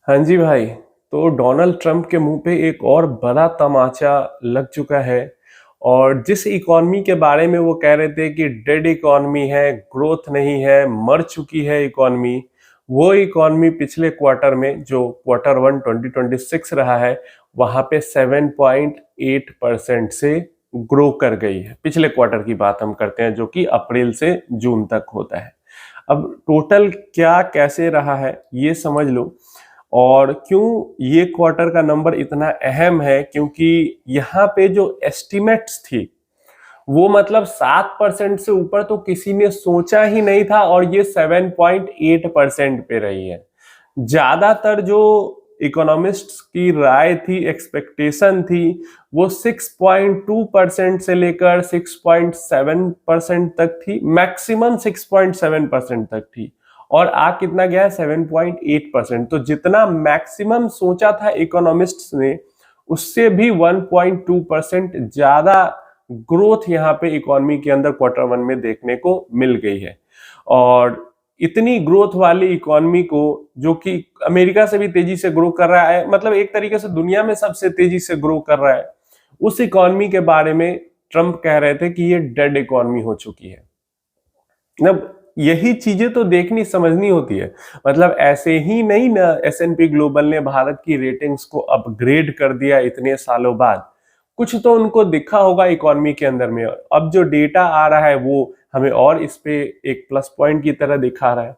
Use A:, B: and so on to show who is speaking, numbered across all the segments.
A: हाँ जी भाई। तो डोनाल्ड ट्रंप के मुंह पे एक और बड़ा तमाचा लग चुका है। और जिस इकॉनमी के बारे में वो कह रहे थे कि डेड इकॉनमी है, ग्रोथ नहीं है, मर चुकी है इकॉनमी, वो इकॉनमी पिछले क्वार्टर में जो क्वार्टर वन 2026 रहा है वहां पे 7.8% से ग्रो कर गई है। पिछले क्वार्टर की बात हम करते हैं जो कि अप्रैल से जून तक होता है। अब टोटल क्या कैसे रहा है ये समझ लो। और क्यों ये क्वार्टर का नंबर इतना अहम है, क्योंकि यहाँ पे जो एस्टिमेट्स थी वो मतलब 7% से ऊपर तो किसी ने सोचा ही नहीं था, और ये 7.8% पे रही है। ज्यादातर जो इकोनॉमिस्ट्स की राय थी, एक्सपेक्टेशन थी, वो 6.2% से लेकर 6.7% तक थी, मैक्सिमम 6.7% तक थी। और आ कितना गया है? 7.8%। तो जितना मैक्सिमम सोचा था इकोनॉमिस्ट्स ने, उससे भी 1.2% ज्यादा ग्रोथ यहाँ पे इकोनॉमी के अंदर क्वार्टर वन में देखने को मिल गई है। और इतनी ग्रोथ वाली इकोनॉमी को, जो कि अमेरिका से भी तेजी से ग्रो कर रहा है, मतलब एक तरीके से दुनिया में सबसे तेजी से ग्रो कर रहा है, उस इकोनॉमी के बारे में ट्रंप कह रहे थे कि ये डेड इकोनॉमी हो चुकी है। मतलब यही चीजें तो देखनी समझनी होती है। मतलब ऐसे ही नहीं ना, S&P ग्लोबल ने भारत की रेटिंग्स को अपग्रेड कर दिया इतने सालों बाद। कुछ तो उनको दिखा होगा इकोनॉमी के अंदर में। अब जो डेटा आ रहा है वो हमें और इस पे एक प्लस पॉइंट की तरह दिखा रहा है।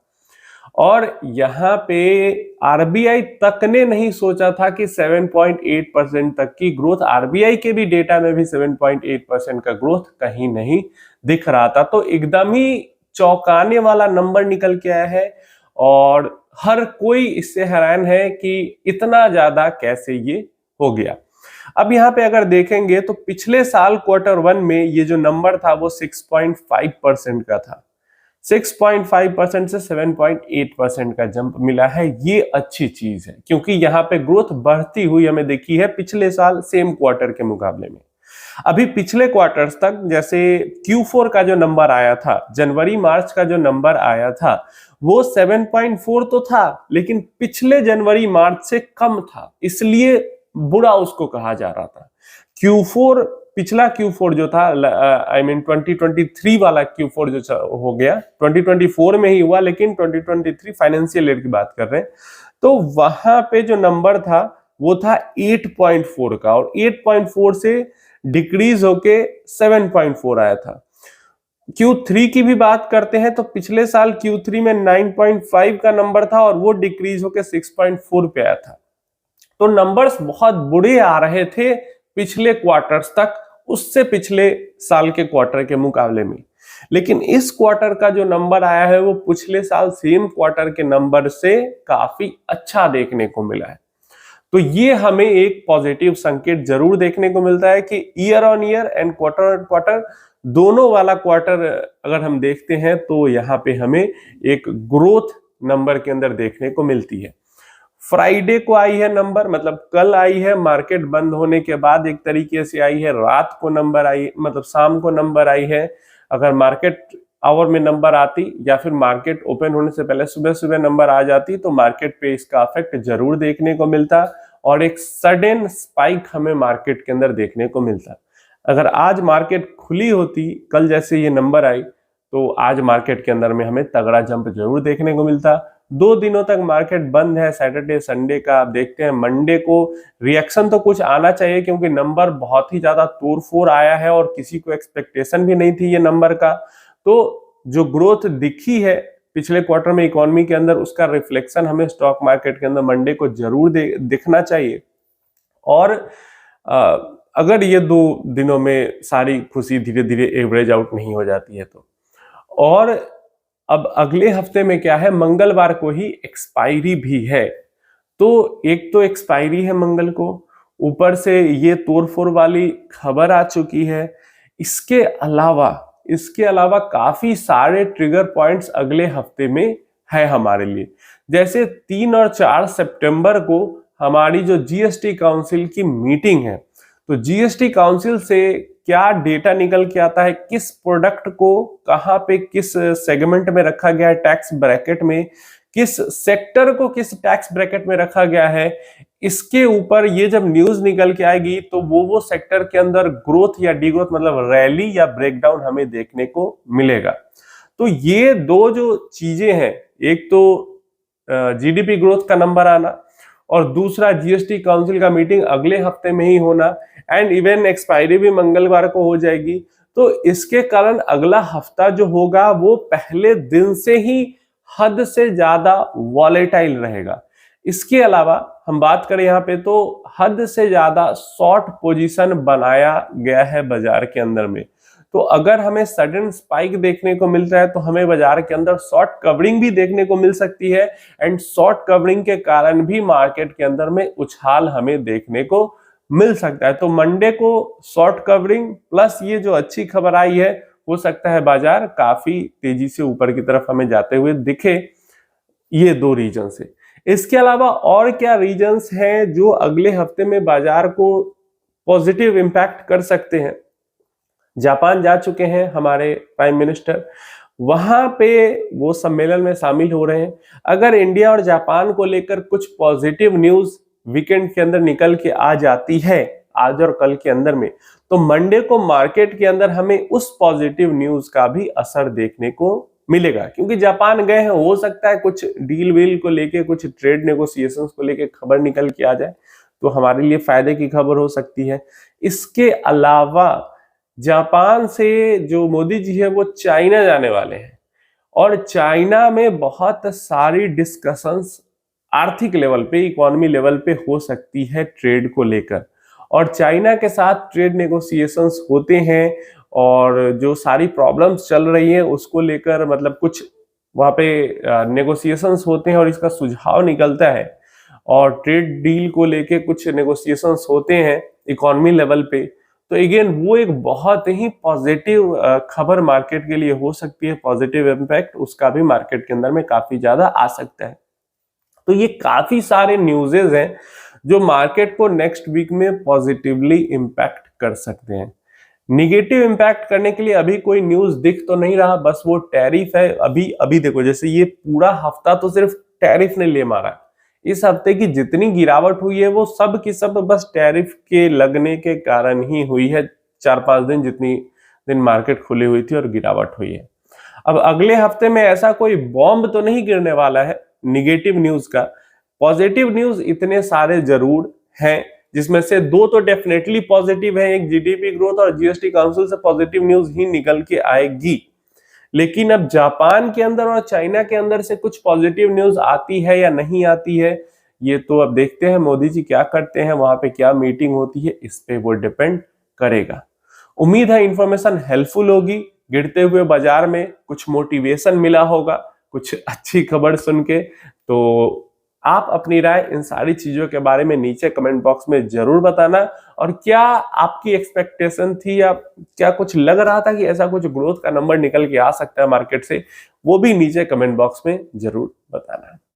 A: और यहाँ पे आरबीआई तक ने नहीं सोचा था कि 7.8% तक की ग्रोथ, आरबीआई के भी डेटा में भी 7.8% का ग्रोथ कहीं नहीं दिख रहा था। तो एकदम ही चौंकाने वाला नंबर निकल के आया है, और हर कोई इससे हैरान है कि इतना ज्यादा कैसे ये हो गया। अब यहाँ पे अगर देखेंगे तो पिछले साल क्वार्टर वन में ये जो नंबर था वो 6.5% का था। 6.5% से 7.8% का जंप मिला है। ये अच्छी चीज है, क्योंकि यहाँ पे ग्रोथ बढ़ती हुई हमें देखी है पिछले साल सेम क्वार्टर के मुकाबले में। अभी पिछले क्वार्टर्स तक जैसे Q4 का जो नंबर आया था, जनवरी मार्च का जो नंबर आया था, वो 7.4 तो था, लेकिन पिछले जनवरी मार्च से कम था, इसलिए बुरा उसको कहा जा रहा था। Q4, पिछला Q4 जो था, आई मीन 2023 वाला Q4 जो हो गया, 2024 में ही हुआ, लेकिन 2023 फाइनेंशियल ईयर की बात कर रहे हैं, तो वहां पे जो नंबर था वो था 8.4 का, और 8.4 से डिक्रीज होके 7.4 आया था। Q3 की भी बात करते हैं तो पिछले साल Q3 में 9.5 का नंबर था, और वो डिक्रीज होके 6.4 पे आया था। तो नंबर्स बहुत बुरे आ रहे थे पिछले क्वार्टर्स तक, उससे पिछले साल के क्वार्टर के मुकाबले में। लेकिन इस क्वार्टर का जो नंबर आया है वो पिछले साल सेम क्वार्टर के नंबर से काफी अच्छा देखने को मिला है। तो ये हमें एक पॉजिटिव संकेत जरूर देखने को मिलता है कि year on year and quarter on quarter दोनों वाला क्वार्टर अगर हम देखते हैं तो यहाँ पे हमें एक ग्रोथ नंबर के अंदर देखने को मिलती है। फ्राइडे को आई है नंबर, मतलब कल आई है, मार्केट बंद होने के बाद एक तरीके से आई है, रात को नंबर आई, मतलब शाम को नंबर आई है। अगर मार्केट आवर में नंबर आती या फिर मार्केट ओपन होने से पहले सुबह सुबह नंबर आ जाती तो मार्केट पे इसका इफेक्ट जरूर देखने को मिलता, और एक सडन स्पाइक हमें मार्केट के अंदर देखने को मिलता। अगर आज मार्केट खुली होती कल जैसे ये नंबर आई, तो आज मार्केट के अंदर में हमें तगड़ा जंप जरूर देखने को मिलता। 2 दिनों तक मार्केट बंद है, सैटरडे संडे का। आप देखते हैं मंडे को रिएक्शन तो कुछ आना चाहिए, क्योंकि नंबर बहुत ही ज्यादा तोड़फोड़ आया है और किसी को एक्सपेक्टेशन भी नहीं थी ये नंबर का। तो जो ग्रोथ दिखी है पिछले क्वार्टर में इकोनॉमी के अंदर, उसका रिफ्लेक्शन हमें स्टॉक मार्केट के अंदर मंडे को जरूर दिखना चाहिए। और अगर ये 2 दिनों में सारी खुशी धीरे धीरे एवरेज आउट नहीं हो जाती है तो। और अब अगले हफ्ते में क्या है, मंगलवार को ही एक्सपायरी भी है। तो एक तो एक्सपायरी है मंगल को, ऊपर से ये तोड़फोड़ वाली खबर आ चुकी है। इसके अलावा काफी सारे ट्रिगर पॉइंट्स अगले हफ्ते में है हमारे लिए। जैसे 3 और 4 सितंबर को हमारी जो जीएसटी काउंसिल की मीटिंग है, तो जीएसटी काउंसिल से क्या डेटा निकल के आता है, किस प्रोडक्ट को कहां पे किस सेगमेंट में रखा गया है टैक्स ब्रैकेट में, किस सेक्टर को किस टैक्स ब्रैकेट में रखा गया है, इसके ऊपर ये जब न्यूज निकल के आएगी तो वो सेक्टर के अंदर ग्रोथ या डीग्रोथ मतलब रैली या ब्रेकडाउन हमें देखने को मिलेगा। तो ये दो जो चीजें हैं, एक तो जीडीपी ग्रोथ का नंबर आना और दूसरा जीएसटी काउंसिल का मीटिंग अगले हफ्ते में ही होना, एंड इवन एक्सपायरी भी मंगलवार को हो जाएगी। तो इसके कारण अगला हफ्ता जो होगा वो पहले दिन से ही हद से ज्यादा वॉलेटाइल रहेगा। इसके अलावा हम बात करें यहाँ पे तो हद से ज्यादा शॉर्ट पोजीशन बनाया गया है बाजार के अंदर में। तो अगर हमें सडन स्पाइक देखने को मिलता है तो हमें बाजार के अंदर शॉर्ट कवरिंग भी देखने को मिल सकती है, एंड शॉर्ट कवरिंग के कारण भी मार्केट के अंदर में उछाल हमें देखने को मिल सकता है। तो मंडे को शॉर्ट कवरिंग प्लस ये जो अच्छी खबर आई है, हो सकता है बाजार काफी तेजी से ऊपर की तरफ हमें जाते हुए दिखे। ये दो रीजन है। इसके अलावा और क्या रीजंस हैं जो अगले हफ्ते में बाजार को पॉजिटिव इंपैक्ट कर सकते हैं? जापान जा चुके हैं हमारे प्राइम मिनिस्टर, वहां पे वो सम्मेलन में शामिल हो रहे हैं। अगर इंडिया और जापान को लेकर कुछ पॉजिटिव न्यूज वीकेंड के अंदर निकल के आ जाती है आज और कल के अंदर में, तो मंडे को मार्केट के अंदर हमें उस पॉजिटिव न्यूज का भी असर देखने को मिलेगा। क्योंकि जापान गए हैं, हो सकता है कुछ डील वील को लेके, कुछ ट्रेड नेगोशिएशंस को लेके खबर निकल के आ जाए, तो हमारे लिए फायदे की खबर हो सकती है। इसके अलावा जापान से जो मोदी जी है वो चाइना जाने वाले हैं, और चाइना में बहुत सारी डिस्कशंस आर्थिक लेवल पे, इकोनॉमी लेवल पे हो सकती है ट्रेड को लेकर, और चाइना के साथ ट्रेड नेगोशिएशंस होते हैं और जो सारी प्रॉब्लम्स चल रही हैं उसको लेकर मतलब कुछ वहां पे नेगोशिएशंस होते हैं और इसका सुझाव निकलता है, और ट्रेड डील को लेके कुछ नेगोशिएशंस होते हैं इकोनॉमी लेवल पे। तो अगेन वो एक बहुत ही पॉजिटिव खबर मार्केट के लिए हो सकती है, पॉजिटिव इंपैक्ट उसका भी मार्केट के अंदर में काफी ज्यादा आ सकता है। तो ये काफी सारे न्यूज़ेस हैं जो मार्केट को नेक्स्ट वीक में पॉजिटिवली इंपैक्ट कर सकते हैं। निगेटिव इंपैक्ट करने के लिए अभी कोई न्यूज दिख तो नहीं रहा, बस वो टैरिफ है। अभी देखो, जैसे ये पूरा हफ्ता तो सिर्फ टैरिफ ने ले मारा। इस हफ्ते की जितनी गिरावट हुई है वो सब की सब बस टैरिफ के लगने के कारण ही हुई है। 4-5 दिन जितनी दिन मार्केट खुली हुई थी और गिरावट हुई है। अब अगले हफ्ते में ऐसा कोई बॉम्ब तो नहीं गिरने वाला है निगेटिव न्यूज का। पॉजिटिव न्यूज इतने सारे जरूर हैं, जिसमें से दो तो डेफिनेटली पॉजिटिव है, एक जीडीपी ग्रोथ और जीएसटी काउंसिल से पॉजिटिव न्यूज ही निकल के आएगी। लेकिन अब जापान के अंदर और चाइना के अंदर से कुछ पॉजिटिव न्यूज आती है या नहीं आती है, ये तो अब देखते हैं मोदी जी क्या करते हैं, वहां पे क्या मीटिंग होती है, इस पे वो डिपेंड करेगा। उम्मीद है इंफॉर्मेशन हेल्पफुल होगी। गिरते हुए बाजार में कुछ मोटिवेशन मिला होगा, कुछ अच्छी खबर सुन के। तो आप अपनी राय इन सारी चीजों के बारे में नीचे कमेंट बॉक्स में जरूर बताना, और क्या आपकी एक्सपेक्टेशन थी या क्या कुछ लग रहा था कि ऐसा कुछ ग्रोथ का नंबर निकल के आ सकता है मार्केट से, वो भी नीचे कमेंट बॉक्स में जरूर बताना।